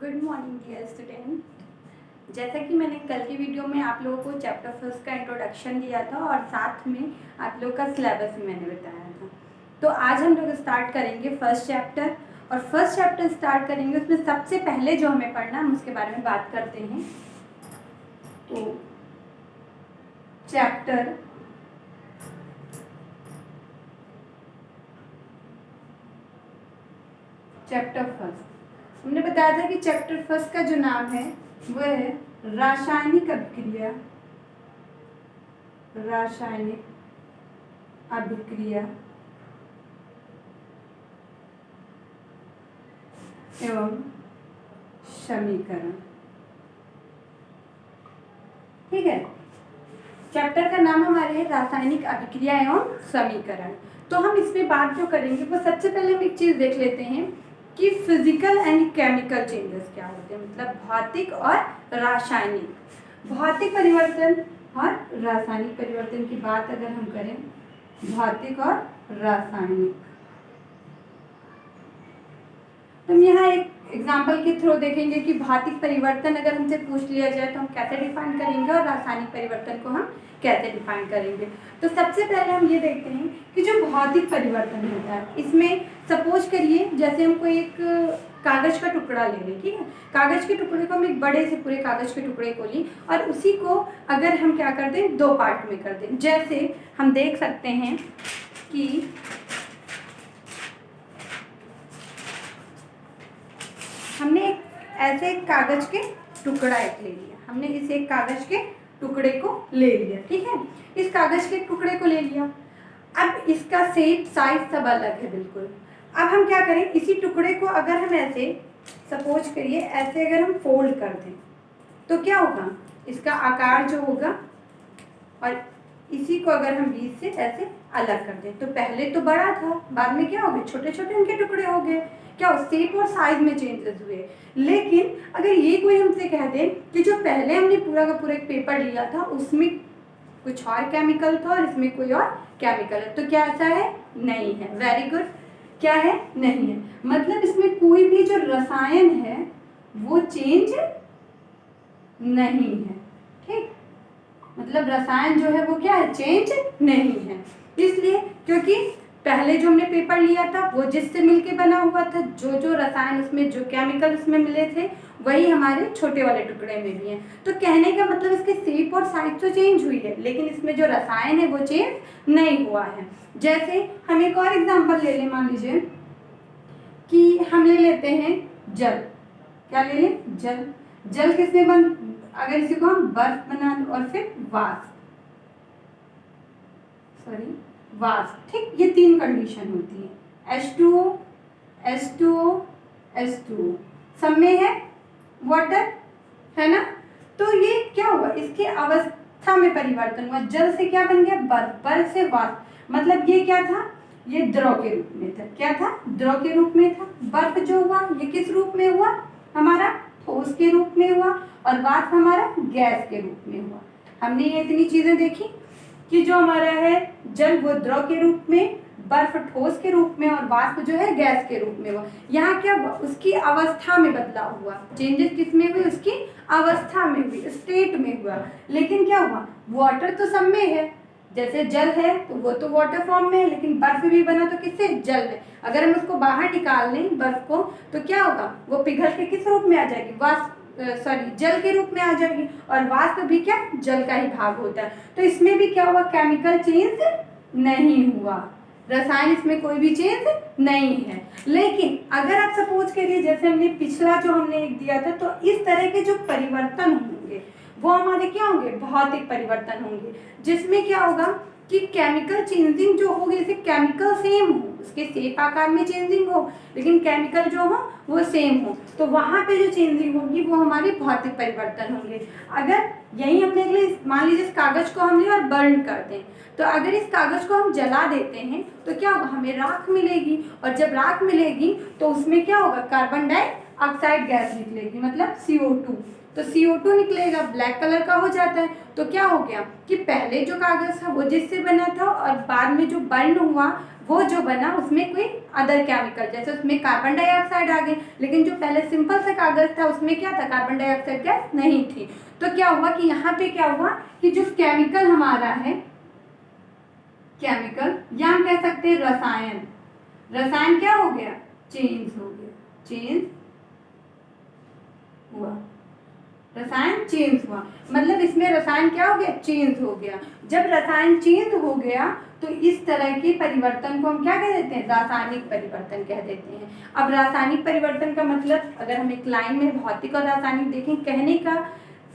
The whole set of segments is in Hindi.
Good morning dear student. जैसा कि मैंने कल की वीडियो में आप लोगों को चैप्टर फर्स्ट का इंट्रोडक्शन दिया था और साथ में आप लोगों का सिलेबस भी मैंने बताया था, तो आज हम लोग स्टार्ट करेंगे फर्स्ट चैप्टर। और फर्स्ट चैप्टर स्टार्ट करेंगे, उसमें सबसे पहले जो हमें पढ़ना हम उसके बारे में बात करते हैं। तो चैप्टर फर्स्ट हमने बताया था कि चैप्टर फर्स्ट का जो नाम है वो है रासायनिक अभिक्रिया एवं समीकरण। ठीक है, चैप्टर का नाम हमारे है रासायनिक अभिक्रिया एवं समीकरण। तो हम इसमें बात जो करेंगे वो सबसे पहले हम एक चीज देख लेते हैं कि फिजिकल एंड केमिकल चेंजेस क्या होते हैं, मतलब भौतिक और रासायनिक। भौतिक परिवर्तन और रासायनिक परिवर्तन की बात अगर हम करें, भौतिक और रासायनिक, तो हम यहाँ एक एग्जाम्पल के थ्रू देखेंगे कि भौतिक परिवर्तन अगर हमसे पूछ लिया जाए तो हम कैसे डिफाइन करेंगे और रासायनिक परिवर्तन को हम कैसे डिफाइन करेंगे। तो सबसे पहले हम ये देखते हैं कि जो भौतिक परिवर्तन होता है, इसमें सपोज करिए जैसे हमको एक कागज का टुकड़ा ले लें। ठीक है, कागज के टुकड़े को हम एक बड़े से पूरे कागज के टुकड़े को ली और उसी को अगर हम क्या कर दें, दो पार्ट में कर दें। जैसे हम देख सकते हैं कि हमने ऐसे एक कागज के टुकड़ा एक ले लिया, हमने इस एक कागज के टुकड़े को ले लिया। ठीक है, इस कागज के टुकड़े को ले लिया। अब इसका शेप साइज सब अलग है बिल्कुल। अब हम क्या करें, इसी टुकड़े को अगर हम ऐसे सपोज करिए ऐसे अगर हम फोल्ड कर दें तो क्या होगा, इसका आकार जो होगा, और इसी को अगर हम बीच से ऐसे अलग कर दें तो पहले तो बड़ा था, बाद में क्या हो गए, छोटे छोटे उनके टुकड़े हो गए। क्या शेप और साइज में चेंजेस हुए। लेकिन अगर ये कोई हमसे कह दे कि जो पहले हमने पूरा का पूरा एक पेपर लिया था उसमें कुछ और केमिकल था और इसमें कोई और केमिकल है, तो क्या ऐसा है, नहीं है। वेरी गुड, क्या है, नहीं है। मतलब इसमें कोई भी जो रसायन है वो चेंज नहीं है। ठीक, मतलब रसायन जो है वो क्या है, चेंज नहीं है। इसलिए क्योंकि पहले जो हमने पेपर लिया था वो जिससे मिलके बना हुआ था, जो रसायन उसमें, जो केमिकल उसमें मिले थे वही हमारे छोटे वाले टुकड़े में भी हैं। तो कहने का मतलब इसके शेप और साइज तो चेंज हुई है, लेकिन इसमें जो रसायन है वो चेंज नहीं हुआ है। जैसे हम एक और एग्जांपल ले लें, मान लीजिए कि हम ले लेते हैं जल। क्या ले लें, जल। जल किसमें बन, अगर इसी को हम बर्फ बना दो और फिर वाष्प, वाष्प। ठीक, ये तीन कंडीशन होती है, H2O, H2O, H2O, सब में है वाटर, है ना। तो ये क्या हुआ, इसके अवस्था में परिवर्तन हुआ। जल से क्या बन गया, बर्फ, बर्फ से वाष्प। मतलब ये क्या था, ये द्रव के रूप में था। क्या था, द्रव के रूप में था। बर्फ जो हुआ ये किस रूप में हुआ, हमारा ठोस के रूप में हुआ, और वाष्प हमारा गैस के रूप में हुआ। हमने ये इतनी चीजें देखी कि जो हमारा है जल वो द्रव के रूप में, बर्फ ठोस के रूप में, और वाष्प जो है गैस के रूप में हुआ। यहाँ क्या हुआ, उसकी अवस्था में बदलाव हुआ। चेंजेस किस में हुए, उसकी अवस्था में हुई, स्टेट में हुआ। लेकिन क्या हुआ, वाटर तो सब में है। जैसे जल है तो वो तो वाटर फॉर्म में है, लेकिन बर्फ भी बना तो किससे, जल में। अगर हम उसको बाहर निकाल लें बर्फ को तो क्या होगा, वो पिघल के किस रूप में आ जाएगी, वाष्प जल के रूप में आ जाएगी। और वाष्प भी क्या, जल का ही भाग होता है। तो इसमें भी क्या हुआ, केमिकल चेंज नहीं हुआ, रसायन इसमें कोई भी चेंज नहीं है। लेकिन अगर आप सपोज करिए जैसे हमने पिछला जो हमने एक दिया था, तो इस तरह के जो परिवर्तन होंगे वो हमारे क्या होंगे, भौतिक परिवर्तन होंगे, जिसमें क्या होगा कि केमिकल चेंजिंग जो होगी, जैसे केमिकल सेम हो, उसके शेप आकार में चेंजिंग हो, लेकिन केमिकल जो हो वो सेम हो, तो वहाँ पे जो चेंजिंग होगी वो हमारी भौतिक परिवर्तन होंगे। अगर यही हमने मान लीजिए इस कागज को हमने और बर्न कर दें, तो अगर इस कागज को हम जला देते हैं तो क्या होगा, हमें राख मिलेगी, और जब राख मिलेगी तो उसमें क्या होगा, कार्बन डाइऑक्साइड गैस निकलेगी, मतलब CO2। तो CO2 निकलेगा, ब्लैक कलर का हो जाता है। तो क्या हो गया कि पहले जो कागज़ था वो जिससे बना था और बाद में जो बर्न हुआ वो जो बना उसमें कोई अदर केमिकल, जैसे उसमें कार्बन डाइऑक्साइड आ गए, लेकिन जो पहले सिंपल सा कागज़ था उसमें क्या था, कार्बन डाइऑक्साइड गैस नहीं थी। तो क्या हुआ कि यहाँ पे क्या हुआ कि जो केमिकल हमारा है, केमिकल या हम कह सकते हैं रसायन, रसायन क्या हो गया, चेंज हो गया, चेंज हुआ, रसायन चेंज हुआ, मतलब इसमें रसायन क्या हो गया, चेंज हो गया। जब रसायन चेंज हो गया तो इस तरह के परिवर्तन को हम क्या कह देते हैं, रासायनिक परिवर्तन कह देते हैं। अब रासायनिक परिवर्तन का मतलब अगर हम एक लाइन में भौतिक और रासायनिक देखें, कहने का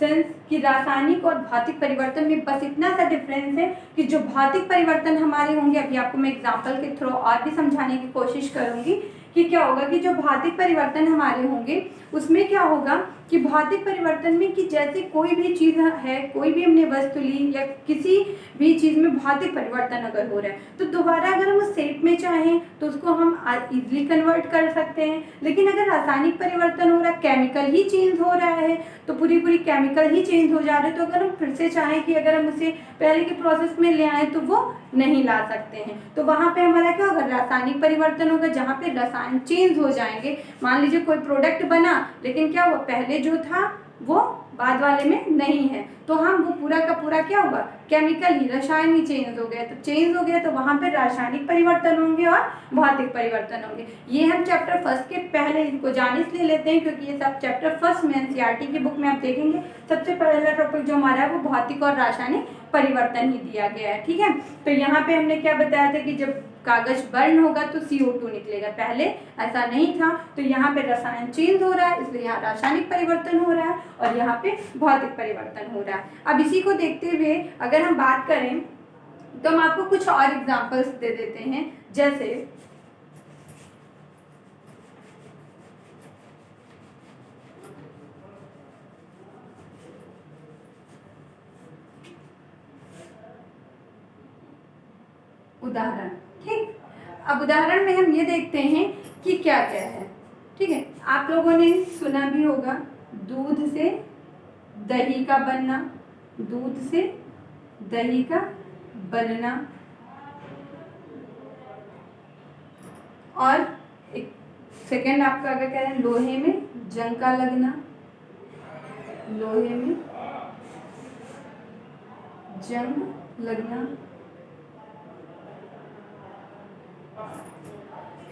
सेंस कि रासायनिक और भौतिक परिवर्तन में बस इतना सा डिफरेंस है कि जो भौतिक परिवर्तन हमारे होंगे, अभी आपको मैं एग्जाम्पल के थ्रू और भी समझाने की कोशिश करूंगी कि क्या होगा कि जो भौतिक परिवर्तन हमारे होंगे उसमें क्या होगा कि भौतिक परिवर्तन में कि जैसे कोई भी चीज़ है, कोई भी हमने वस्तु ली या किसी भी चीज़ में भौतिक परिवर्तन अगर हो रहा है तो दोबारा अगर हम उस शेप में चाहें तो उसको हम इजीली कन्वर्ट कर सकते हैं। लेकिन अगर रासायनिक परिवर्तन हो रहा है, केमिकल ही चेंज हो रहा है, तो पूरी केमिकल ही चेंज हो जा रहे हैं, तो अगर हम फिर से चाहें कि अगर हम उसे पहले के प्रोसेस में ले आए तो वो नहीं ला सकते हैं। तो वहाँ पे हमारा क्या होगा, रासायनिक परिवर्तन होगा, जहाँ पे रसायन चेंज हो जाएंगे। मान लीजिए कोई प्रोडक्ट बना लेकिन क्या हुआ, पहले जो था वो बाद वाले में नहीं है, तो हम वो पूरा का पूरा क्या होगा, केमिकल ही, रसायन ही चेंज हो गया। तो चेंज हो गया तो वहाँ पे रासायनिक परिवर्तन होंगे और भौतिक परिवर्तन होंगे। ये हम चैप्टर फर्स्ट के पहले इनको जाने इसलिए लेते हैं क्योंकि ये सब चैप्टर फर्स्ट में NCERT की बुक में आप देखेंगे सबसे पहला टॉपिक जो हमारा है वो भौतिक और रासायनिक परिवर्तन ही दिया गया है। ठीक है, तो यहाँ पे हमने क्या बताया था कि जब कागज बर्न होगा तो CO2 निकलेगा, पहले ऐसा नहीं था। तो यहाँ पे रसायन चेंज हो रहा है इसलिए यहाँ रासायनिक परिवर्तन हो रहा है और यहाँ पे भौतिक परिवर्तन हो रहा है। अब इसी को देखते हुए अगर हम बात करें तो हम आपको कुछ और एग्जांपल्स दे देते हैं, जैसे उदाहरण। ठीक, अब उदाहरण में हम ये देखते हैं कि क्या क्या है। ठीक है, आप लोगों ने सुना भी होगा दूध से दही का बनना, दूध से दही का बनना, और एक सेकेंड आपका अगर कह रहे हैं लोहे में जंग का लगना, लोहे में जंग लगना।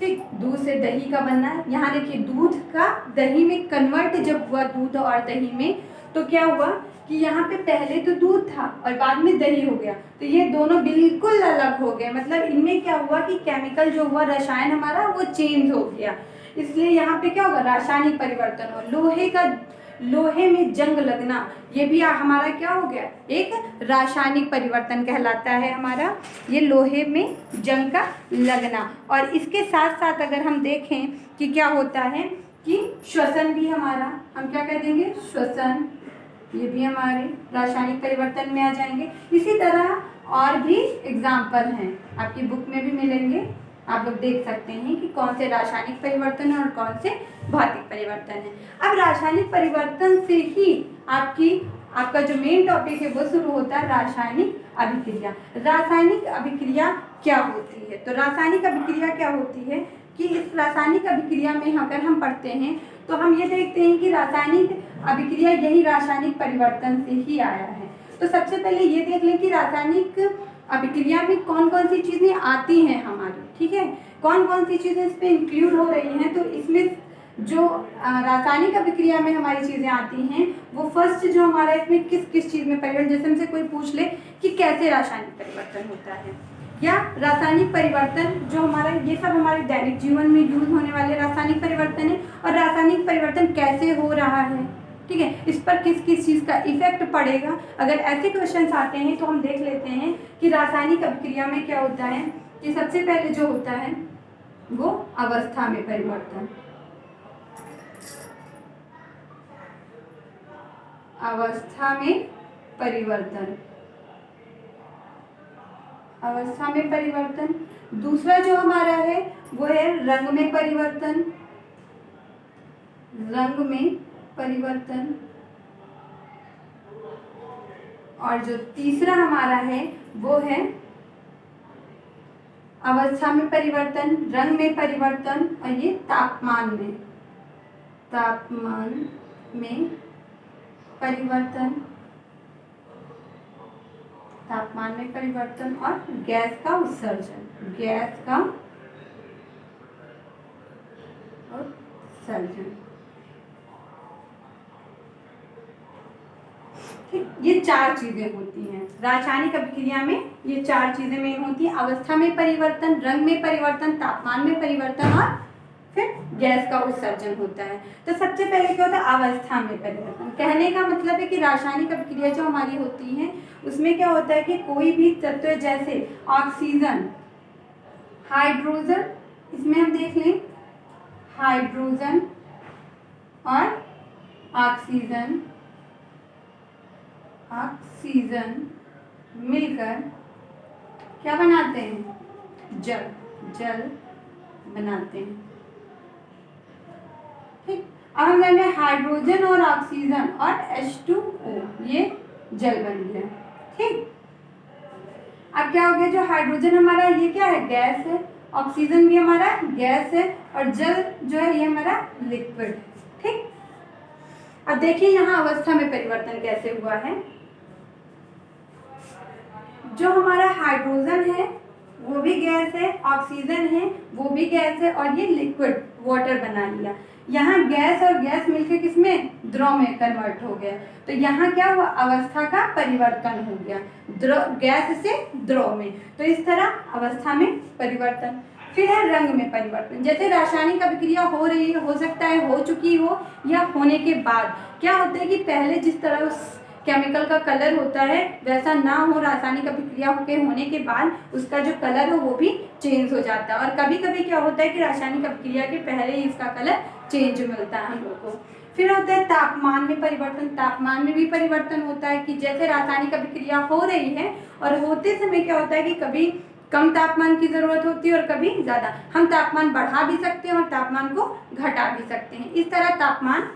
ठीक, दूध से दही का बनना है। यहाँ देखिए दूध का दही में कन्वर्ट जब हुआ, दूध और दही में, तो क्या हुआ कि यहाँ पे पहले तो दूध था और बाद में दही हो गया, तो ये दोनों बिल्कुल अलग हो गए। मतलब इनमें क्या हुआ कि केमिकल जो हुआ, रसायन हमारा वो चेंज हो गया, इसलिए यहाँ पे क्या होगा, रासायनिक परिवर्तन हो। लोहे में जंग लगना, ये भी हमारा क्या हो गया, एक रासायनिक परिवर्तन कहलाता है हमारा, ये लोहे में जंग का लगना। और इसके साथ साथ अगर हम देखें कि क्या होता है कि श्वसन भी हमारा, हम क्या कह देंगे, श्वसन, ये भी हमारे रासायनिक परिवर्तन में आ जाएंगे। इसी तरह और भी एग्जाम्पल हैं, आपकी बुक में भी मिलेंगे, आप लोग देख सकते हैं कि कौन से रासायनिक परिवर्तन है और कौन से भौतिक परिवर्तन है। अब रासायनिक परिवर्तन से ही आपका जो मेन टॉपिक है वो शुरू होता है, रासायनिक अभिक्रिया। रासायनिक अभिक्रिया क्या होती है, तो रासायनिक अभिक्रिया क्या होती है कि इस रासायनिक अभिक्रिया में अगर हम पढ़ते हैं तो हम ये देखते हैं कि रासायनिक अभिक्रिया यही रासायनिक परिवर्तन से ही आया है। तो सबसे पहले ये देख लें कि रासायनिक अभिक्रिया में कौन कौन सी चीज़ें आती हैं हमारी। ठीक है, कौन कौन सी चीज़ें इस पर इंक्लूड हो रही हैं, तो इसमें जो रासायनिक अभिक्रिया में हमारी चीज़ें आती हैं वो फर्स्ट जो हमारा इसमें किस किस चीज़ में परिवर्तन, जैसे हमसे कोई पूछ ले कि कैसे रासायनिक परिवर्तन होता है, या रासायनिक परिवर्तन जो हमारा, ये सब हमारे दैनिक जीवन में यूज होने वाले रासायनिक परिवर्तन है, और रासायनिक परिवर्तन कैसे हो रहा है, ठीक है, इस पर किस किस चीज़ का इफेक्ट पड़ेगा। अगर ऐसे क्वेश्चंस आते हैं तो हम देख लेते हैं कि रासायनिक अभिक्रिया में क्या होता है कि सबसे पहले जो होता है वो अवस्था में परिवर्तन, अवस्था में परिवर्तन, अवस्था में परिवर्तन। दूसरा जो हमारा है वो है रंग में परिवर्तन, रंग में परिवर्तन। और जो तीसरा हमारा है वो है अवस्था में परिवर्तन, रंग में परिवर्तन और ये तापमान में परिवर्तन, तापमान में परिवर्तन और गैस का उत्सर्जन, ठीक, ये चार चीजें होती हैं रासायनिक अभिक्रिया में। ये चार चीजें मेन होती हैं, अवस्था में परिवर्तन, रंग में परिवर्तन, तापमान में परिवर्तन और फिर गैस का उत्सर्जन होता है। तो सबसे पहले क्या होता है, अवस्था में परिवर्तन। कहने का मतलब है कि रासायनिक अभिक्रिया जो हमारी होती है उसमें क्या होता है कि कोई भी तत्व जैसे ऑक्सीजन, हाइड्रोजन, इसमें हम देख लें हाइड्रोजन और ऑक्सीजन मिलकर क्या बनाते हैं, जल बनाते हैं। ठीक, अब हम जाने हाइड्रोजन और ऑक्सीजन और H2O, ये जल बन गया। ठीक, अब क्या हो गया, जो हाइड्रोजन हमारा ये क्या है, गैस है, ऑक्सीजन भी हमारा गैस है और जल जो है ये हमारा लिक्विड है। ठीक, अब देखिए यहाँ अवस्था में परिवर्तन कैसे हुआ है। जो हमारा हाइड्रोजन है वो भी गैस है, ऑक्सीजन है वो भी गैस है और ये लिक्विड वाटर बना लिया। यहाँ गैस और गैस मिलकर किसमें, द्रव में कन्वर्ट हो गया। तो यहाँ क्या हुआ, अवस्था का परिवर्तन हो गया, गैस से द्रव में। तो इस तरह अवस्था में परिवर्तन। फिर है रंग में परिवर्तन। जैसे रासायनिक अभिक्रिया हो रही है, हो सकता है हो चुकी हो या होने के बाद क्या होता है कि पहले जिस तरह उस केमिकल का कलर होता है वैसा ना हो, रासायनिक अभिक्रिया के होने के बाद उसका जो कलर हो वो भी चेंज हो जाता है। और कभी कभी क्या होता है कि रासायनिक अभिक्रिया के पहले ही इसका कलर चेंज मिलता है हम लोग को। फिर होता है तापमान में परिवर्तन। तापमान में भी परिवर्तन होता है कि जैसे रासायनिक अभिक्रिया हो रही है और होते समय क्या होता है कि कभी कम तापमान की जरूरत होती है और कभी ज़्यादा। हम तापमान बढ़ा भी सकते हैं और तापमान को घटा भी सकते हैं। इस तरह तापमान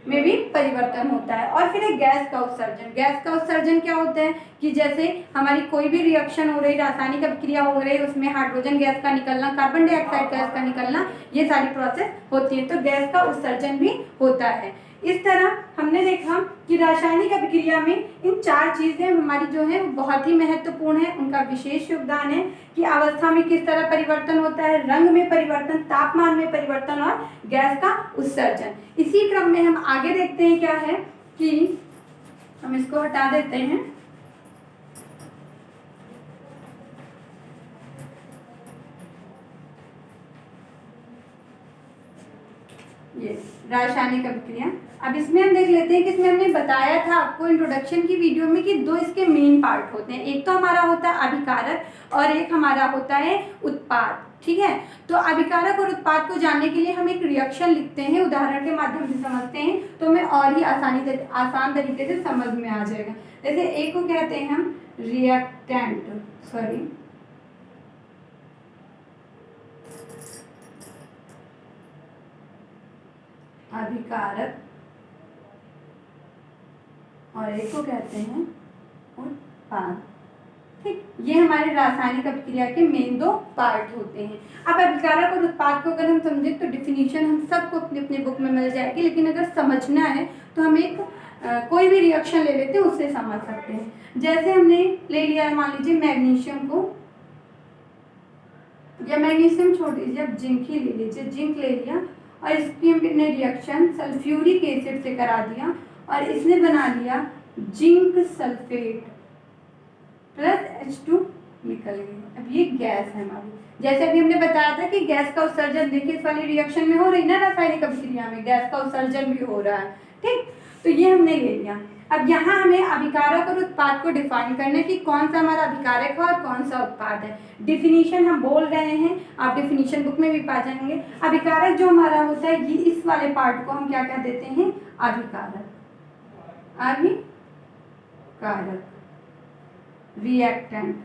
में भी परिवर्तन होता है। और फिर एक गैस का उत्सर्जन। गैस का उत्सर्जन क्या होता है कि जैसे हमारी कोई भी रिएक्शन हो रही, रासायनिक अभिक्रिया हो रही, उसमें हाइड्रोजन गैस का निकलना, कार्बन डाइऑक्साइड गैस का निकलना, ये सारी प्रोसेस होती है। तो गैस का उत्सर्जन भी होता है। इस तरह हमने देखा कि रासायनिक अभिक्रिया में इन चार चीज़ें हमारी जो है बहुत ही महत्वपूर्ण है। उनका विशेष योगदान है कि अवस्था में किस तरह परिवर्तन होता है, रंग में परिवर्तन, तापमान में परिवर्तन और गैस का उत्सर्जन। इसी क्रम में हम आगे देखते हैं क्या है कि हम इसको हटा देते हैं। ये रासायनिक अभिक्रिया। अब इसमें हम देख लेते हैं कि इसमें हमने बताया था आपको इंट्रोडक्शन की वीडियो में कि दो इसके मेन पार्ट होते हैं। एक तो हमारा होता है अभिकारक और एक हमारा होता है उत्पाद। ठीक है, तो अभिकारक और उत्पाद को जानने के लिए हम एक रिएक्शन लिखते हैं, उदाहरण के माध्यम से समझते हैं तो हमें और ही आसान तरीके से समझ में आ जाएगा। जैसे एक को कहते हैं हम रिएक्टेंट, अभिकारक, और एक को कहते हैं उत्पाद। ठीक, ये हमारे रासायनिक अभिक्रिया के मेन दो पार्ट होते हैं। अब अभिकारक और उत्पाद को अगर हम समझें तो डिफिनीशन हम सबको अपनी अपनी बुक में मिल जाएगी, लेकिन अगर समझना है तो हम एक कोई भी रिएक्शन ले लेते हैं, उससे समझ सकते हैं। जैसे हमने ले लिया, मान लीजिए मैग्नीशियम को, या मैग्नीशियम छोड़ दीजिए, अब जिंक ही ले लीजिए, जिंक ले लिया और इसकी हमने रिएक्शन सल्फ्यूरिक एसिड से करा दिया और इसने बना लिया जिंक सल्फेट प्लस H2 निकल गई। अब ये गैस है हमारी। जैसे अभी हमने बताया था कि गैस का उत्सर्जन, देखिए इस वाली रिएक्शन में हो रही ना रासायनिक अभिक्रिया में, गैस का उत्सर्जन भी हो रहा है। ठीक, तो ये हमने ले लिया। अब यहाँ हमें अभिकारक और उत्पाद को डिफाइन करना है कि कौन सा हमारा अभिकारक है और कौन सा उत्पाद है। डिफिनीशन हम बोल रहे हैं, आप डिफिनीशन बुक में भी पा जाएंगे। अभिकारक जो हमारा होता है, ये इस वाले पार्ट को हम क्या कह देते हैं, अभिकारक। रिएक्टेंट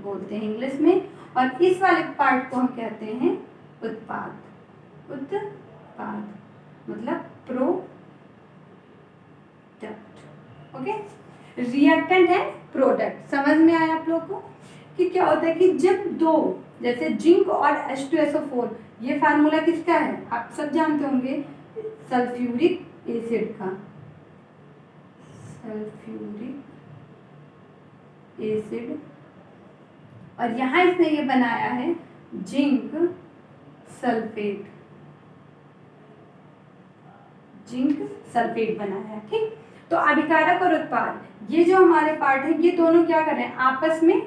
बोलते हैं इंग्लिश में। और इस वाले पार्ट को हम कहते हैं उत्पाद मतलब प्रोडक्ट। ओके। रिएक्टेंट है प्रोडक्ट, समझ में आया आप लोग को कि क्या होता है कि जब दो, जैसे जिंक और H2SO4, ये फार्मूला किसका है आप सब जानते होंगे, सल्फ्यूरिक एसिड का, सल्फ्यूरिक एसिड, और यहाँ इसने ये बनाया है जिंक सल्फेट, जिंक सल्फेट बनाया है, ठीक। तो अभिकारक और उत्पाद, ये जो हमारे पार्ट है, ये दोनों क्या कर रहे हैं आपस में,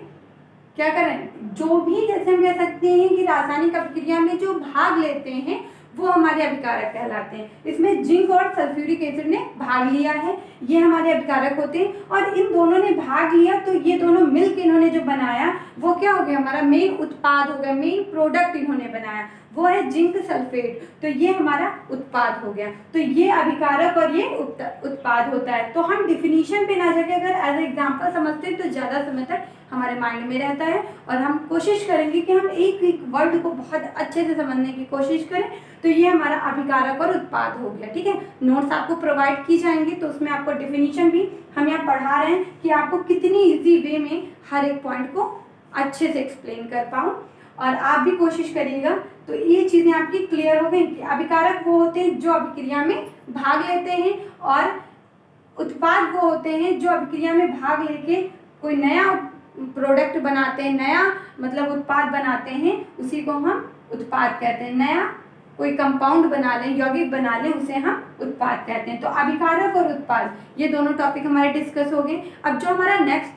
क्या कर रहे हैं, जो भी, जैसे हम कह सकते हैं कि रासायनिक अभिक्रिया में जो भाग लेते हैं वो हमारे अभिकारक कहलाते हैं। इसमें जिंक और सल्फ्यूरिक एसिड ने भाग लिया है, ये हमारे अभिकारक होते हैं, और इन दोनों ने भाग लिया तो ये दोनों मिलकर इन्होंने जो बनाया वो क्या हो गया, हमारा मेन उत्पाद हो गया, मेन प्रोडक्ट इन्होंने बनाया वो है जिंक सल्फेट, तो ये हमारा उत्पाद हो गया। तो ये अभिकारक और ये उत्पाद होता है। तो हम डिफिनीशन पे ना जाके अगर एज एग्जाम्पल समझते हैं तो ज़्यादा समय तक हमारे माइंड में रहता है, और हम कोशिश करेंगे कि हम एक एक वर्ड को बहुत अच्छे से समझने की कोशिश करें। तो ये हमारा अभिकारक और उत्पाद हो गया, ठीक है। नोट्स आपको प्रोवाइड की जाएंगी, तो उसमें आपको डिफिनीशन भी हम यहाँ पढ़ा रहे हैं कि आपको कितनी ईजी वे में हर एक पॉइंट को अच्छे से एक्सप्लेन कर पाऊँ, और आप भी कोशिश करिएगा। तो ये चीज़ें आपकी क्लियर हो गई कि अभिकारक वो होते हैं जो अभिक्रिया में भाग लेते हैं, और उत्पाद वो होते हैं जो अभिक्रिया में भाग लेके कोई नया प्रोडक्ट बनाते हैं, नया मतलब उत्पाद बनाते हैं, उसी को हम उत्पाद कहते हैं। नया कोई कंपाउंड बना लें, यौगिक बना लें, उसे हम उत्पाद कहते हैं। तो अभिकारक और उत्पाद ये दोनों टॉपिक हमारे डिस्कस हो गए। अब जो हमारा नेक्स्ट